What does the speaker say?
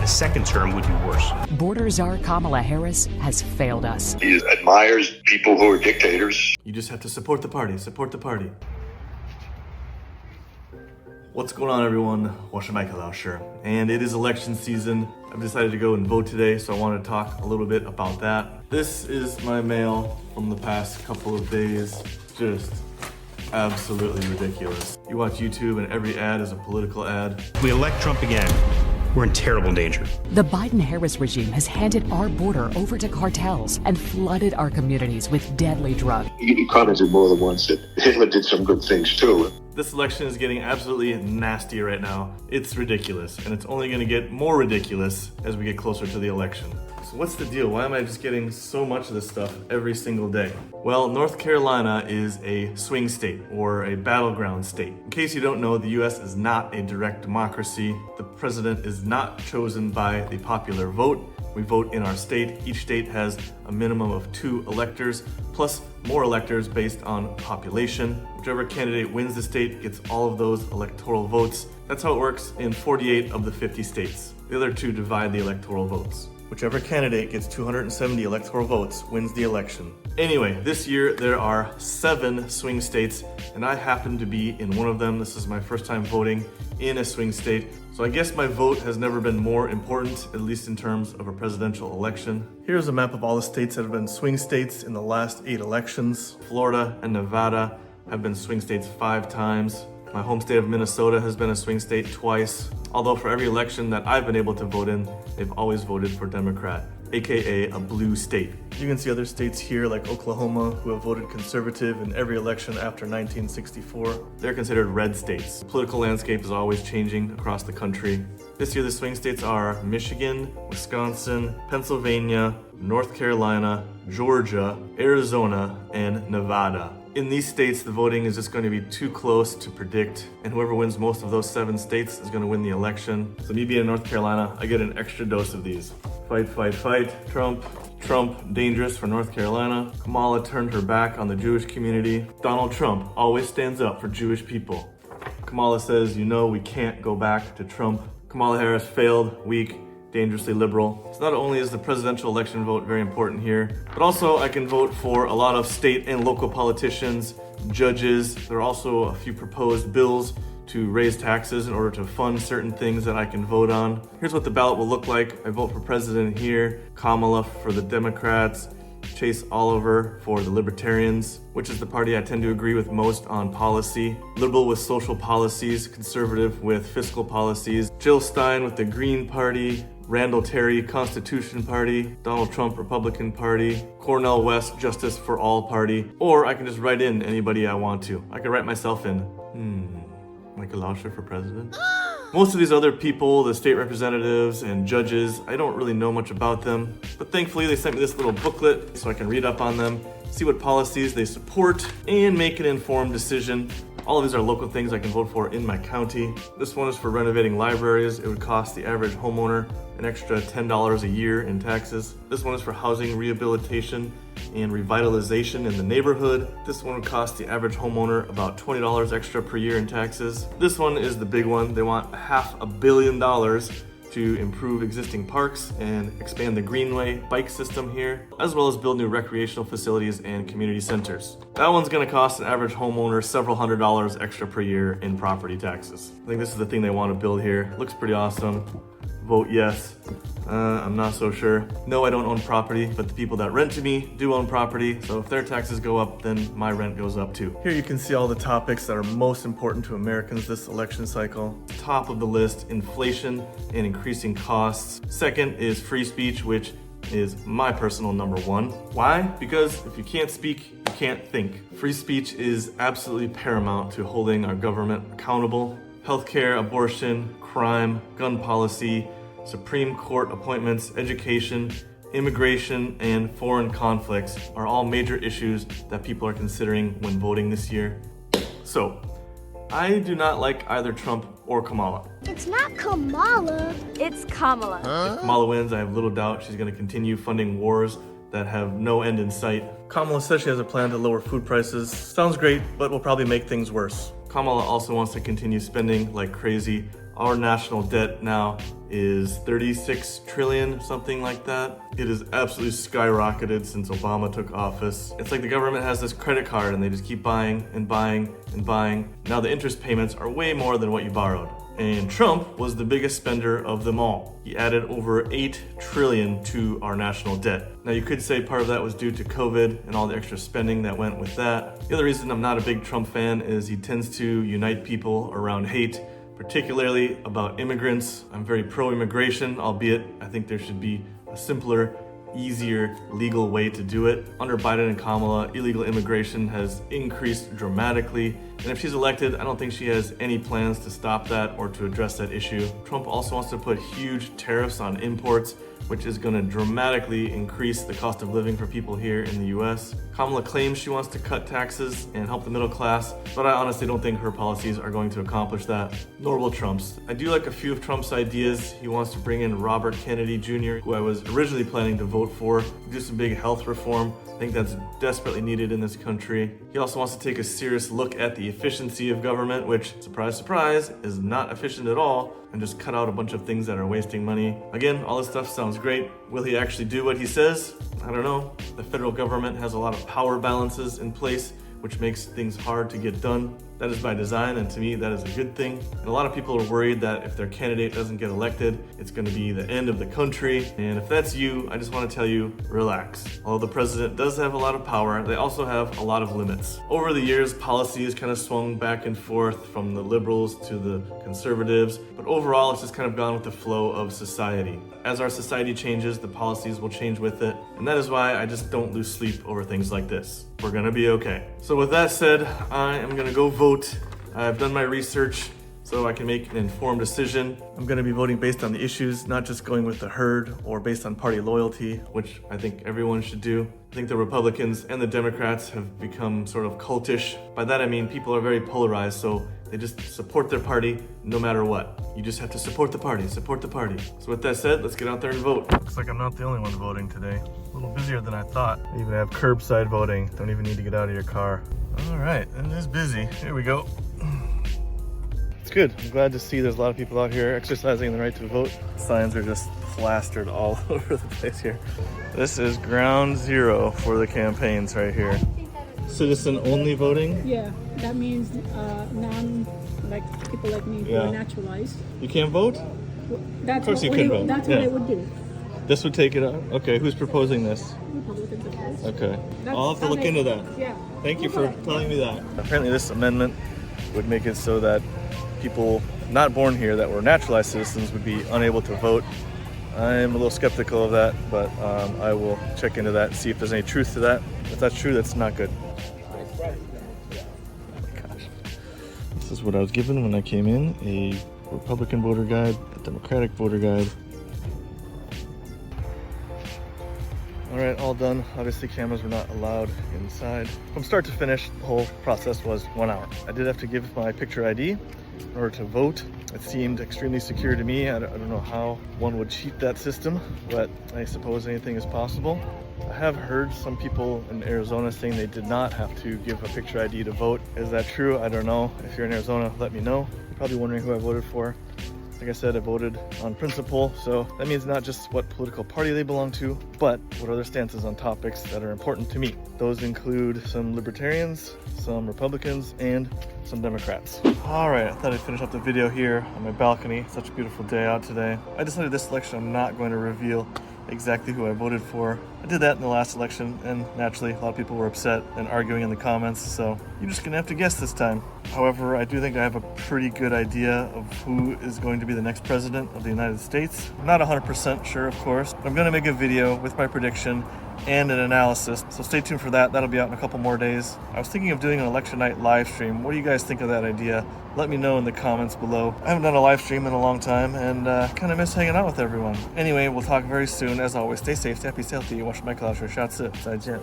a second term would be worse. Border czar Kamala Harris has failed us. He admires people who are dictators. You just have to support the party, support the party. What's going on, everyone? 我是麦克老师, and it is election season. I've decided to go and vote today, so I want to talk a little bit about that. This is my mail from the past couple of days. Just absolutely ridiculous. You watch YouTube and every ad is a political ad. If we elect Trump again, we're in terrible danger. The Biden-Harris regime has handed our border over to cartels and flooded our communities with deadly drugs. He commented more than once that Hitler did some good things too. This election is getting absolutely nasty right now. It's ridiculous, and it's only going to get more ridiculous as we get closer to the election. So what's the deal? Why am I just getting so much of this stuff every single day? Well, North Carolina is a swing state, or a battleground state. In case you don't know, the US is not a direct democracy. The president is not chosen by the popular vote. We vote in our state. Each state has a minimum of 2 electors, plus more electors based on population. Whichever candidate wins the state gets all of those electoral votes. That's how it works in 48 of the 50 states. The other 2 divide the electoral votes. Whichever candidate gets 270 electoral votes wins the election. Anyway, this year there are 7 swing states, and I happen to be in one of them. This is my first time voting in a swing state. So I guess my vote has never been more important, at least in terms of a presidential election. Here's a map of all the states that have been swing states in the last 8 elections. Florida and Nevada have been swing states 5 times. My home state of Minnesota has been a swing state twice. Although for every election that I've been able to vote in, they've always voted for Democrat, aka a blue state. You can see other states here like Oklahoma who have voted conservative in every election after 1964. They're considered red states. The political landscape is always changing across the country. This year the swing states are Michigan, Wisconsin, Pennsylvania, North Carolina, Georgia, Arizona, and Nevada. In these states, the voting is just going to be too close to predict, and whoever wins most of those 7 states is going to win the election. So me being in North Carolina, I get an extra dose of these. Fight, fight, fight. Trump. Trump, dangerous for North Carolina. Kamala turned her back on the Jewish community. Donald Trump always stands up for Jewish people. Kamala says, you know, we can't go back to Trump. Kamala Harris failed, weak, dangerously liberal. So not only is the presidential election vote very important here, but also I can vote for a lot of state and local politicians, judges. There are also a few proposed bills to raise taxes in order to fund certain things that I can vote on. Here's what the ballot will look like. I vote for president here, Kamala for the Democrats, Chase Oliver for the Libertarians, which is the party I tend to agree with most on policy. Liberal with social policies, conservative with fiscal policies. Jill Stein with the Green Party, Randall Terry, Constitution Party, Donald Trump, Republican Party, Cornel West, Justice for All Party, or I can just write in anybody I want to. I can write myself in. Michael Lauscher for president. Most of these other people, the state representatives and judges, I don't really know much about them, but thankfully they sent me this little booklet so I can read up on them, see what policies they support, and make an informed decision. All of these are local things I can vote for in my county. This one is for renovating libraries. It would cost the average homeowner an extra $10 a year in taxes. This one is for housing rehabilitation and revitalization in the neighborhood. This one would cost the average homeowner about $20 extra per year in taxes. This one is the big one. They want $500 million to improve existing parks and expand the Greenway bike system here, as well as build new recreational facilities and community centers. That one's gonna cost an average homeowner several $100s extra per year in property taxes. I think this is the thing they want to build here. Looks pretty awesome. Vote yes. I'm not so sure. No, I don't own property, but the people that rent to me do own property, so if their taxes go up, then my rent goes up too. Here you can see all the topics that are most important to Americans this election cycle. Top of the list, inflation and increasing costs. Second is free speech, which is my personal number 1. Why? Because if you can't speak, you can't think. Free speech is absolutely paramount to holding our government accountable. Healthcare, abortion, crime, gun policy, Supreme Court appointments, education, immigration, and foreign conflicts are all major issues that people are considering when voting this year. So, I do not like either Trump or Kamala. It's not Kamala. It's Kamala. If Kamala wins, I have little doubt she's going to continue funding wars that have no end in sight. Kamala says she has a plan to lower food prices. Sounds great, but will probably make things worse. Kamala also wants to continue spending like crazy Our national debt now is 36 trillion, something like that. It has absolutely skyrocketed since Obama took office. It's like the government has this credit card and they just keep buying and buying and buying. Now the interest payments are way more than what you borrowed. And Trump was the biggest spender of them all. He added over 8 trillion to our national debt. Now you could say part of that was due to COVID and all the extra spending that went with that. The other reason I'm not a big Trump fan is he tends to unite people around hate, particularly about immigrants. I'm very pro-immigration, albeit I think there should be a simpler, easier legal way to do it. Under Biden and Kamala, illegal immigration has increased dramatically. And if she's elected, I don't think she has any plans to stop that or to address that issue. Trump also wants to put huge tariffs on imports, which is going to dramatically increase the cost of living for people here in the US. Kamala claims she wants to cut taxes and help the middle class, but I honestly don't think her policies are going to accomplish that, nor will Trump's. I do like a few of Trump's ideas. He wants to bring in Robert Kennedy Jr., who I was originally planning to vote for, do some big health reform. I think that's desperately needed in this country. He also wants to take a serious look at the efficiency of government, which, surprise, surprise, is not efficient at all, and just cut out a bunch of things that are wasting money. Again, all this stuff sounds great. Will he actually do what he says? I don't know. The federal government has a lot of power balances in place, which makes things hard to get done. That is by design, and to me, that is a good thing. And a lot of people are worried that if their candidate doesn't get elected, it's going to be the end of the country. And if that's you, I just want to tell you, relax. Although the president does have a lot of power, they also have a lot of limits. Over the years, policy has kind of swung back and forth from the liberals to the conservatives, but overall, it's just kind of gone with the flow of society. As our society changes, the policies will change with it, and that is why I just don't lose sleep over things like this. We're gonna be okay. So with that said, I am gonna go vote. I've done my research so I can make an informed decision. I'm gonna be voting based on the issues, not just going with the herd or based on party loyalty, which I think everyone should do. I think the Republicans and the Democrats have become sort of cultish. By that I mean people are very polarized, so they just support their party no matter what. You just have to support the party, support the party. So with that said, let's get out there and vote. Looks like I'm not the only one voting today. A little busier than I thought. I even have curbside voting. Don't even need to get out of your car. All right, it is busy. Here we go. It's good. I'm glad to see there's a lot of people out here exercising the right to vote. Signs are just plastered all over the place here. This is ground zero for the campaigns right here. Citizen only voting? Yeah, that means people like me who are naturalized. You can't vote? That's of course you what can vote. That's what I would do. This would take it out? Okay, who's proposing this? Republicans, of course. Okay. That's I'll have to look into that. Yeah. Thank you for telling me that. Apparently this amendment would make it so that people not born here that were naturalized citizens would be unable to vote. I'm a little skeptical of that, but I will check into that and see if there's any truth to that. If that's true, that's not good. Oh my gosh. This is what I was given when I came in, a Republican voter guide, a Democratic voter guide. All right, all done. Obviously cameras were not allowed inside. From start to finish, the whole process was 1 hour. I did have to give my picture ID in order to vote. It seemed extremely secure to me. I don't know how one would cheat that system, but I suppose anything is possible. I have heard some people in Arizona saying they did not have to give a picture ID to vote. Is that true? I don't know. If you're in Arizona, let me know. You're probably wondering who I voted for. Like I said, I voted on principle, so that means not just what political party they belong to, but what are their stances on topics that are important to me. Those include some libertarians, some Republicans, and some Democrats. All right, I thought I'd finish up the video here on my balcony. Such a beautiful day out today. I decided this election I'm not going to reveal exactly who I voted for. I did that in the last election, and naturally a lot of people were upset and arguing in the comments, so you're just gonna have to guess this time. However, I do think I have a pretty good idea of who is going to be the next president of the United States. I'm not 100% sure, of course, but I'm gonna make a video with my prediction and an analysis, so stay tuned for that. That'll be out in a couple more days. I was thinking of doing an election night live stream. What do you guys think of that idea? Let me know in the comments below. I haven't done a live stream in a long time and kind of miss hanging out with everyone. Anyway, we'll talk very soon. As always, stay safe, stay happy, stay healthy. Watch麦克老师，下次再见。